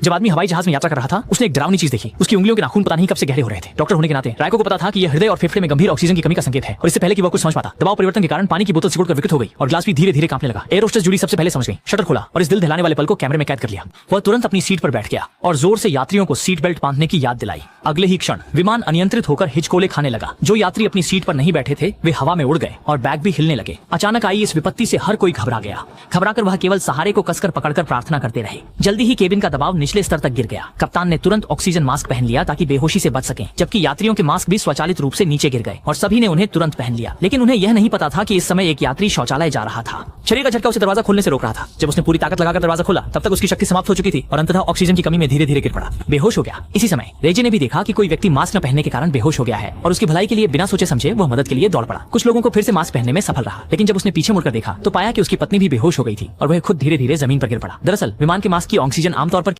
जब आदमी हवाई जहाज में यात्रा कर रहा था उसने एक डरावनी चीज देखी। उसकी उंगलियों के नाखून पता नहीं कब से गहरे हो रहे थे। डॉक्टर होने के नाते रायको को पता था कि यह हृदय और फेफड़े में गंभीर ऑक्सीजन की कमी का संकेत है और इससे पहले कि वह कुछ समझ पाता दबाव परिवर्तन के कारण पानी की बोतल सिकुड़ कर विकृत हो गई और ग्लास भी धीरे धीरे कांपने लगा। एयर होस्टेस जूली सबसे पहले समझ गई, शटर खोला और इस दिल दहलाने वाले पल को कैमरे में कैद कर लिया। वह तुरंत अपनी सीट पर बैठ गया और जोर से यात्रियों को सीट बेल्ट बांधने की याद दिलाई। अगले ही क्षण विमान अनियंत्रित होकर हिचकोले खाने लगा। जो यात्री अपनी सीट पर नहीं बैठे थे वे हवा में उड़ गए और बैग भी हिलने लगे। अचानक आई इस विपत्ति से हर कोई घबरा गया। घबराकर वह केवल सहारे को कसकर पकड़कर प्रार्थना करते रहे। जल्दी ही केबिन का दबाव निचले स्तर तक गिर गया। कप्तान ने तुरंत ऑक्सीजन मास्क पहन लिया ताकि बेहोशी से बच सकें, जबकि यात्रियों के मास्क भी स्वचालित रूप से नीचे गिर गए और सभी ने उन्हें तुरंत पहन लिया। लेकिन उन्हें यह नहीं पता था कि इस समय एक यात्री शौचालय जा रहा था। शरीर का झटका उसे दरवाजा खोलने से रोक रहा था। जब उसने पूरी ताकत लगाकर दरवाजा खोला तब तक उसकी शक्ति समाप्त हो चुकी थी और अंततः ऑक्सीजन की कमी में धीरे धीरे गिर पड़ा, बेहोश हो गया। इसी समय रेजी ने भी देखा कि कोई व्यक्ति मास्क न पहनने के कारण बेहोश हो गया है और उसकी भलाई के लिए बिना सोचे समझे वह मदद के लिए दौड़ पड़ा। कुछ लोगों को फिर से मास्क पहनने में सफल रहा, लेकिन जब उसने पीछे मुड़कर देखा तो पाया कि उसकी पत्नी भी बेहोश हो गई थी और वह खुद धीरे धीरे जमीन पर गिर पड़ा। दरअसल विमान के मास्क की ऑक्सीजन आमतौर पर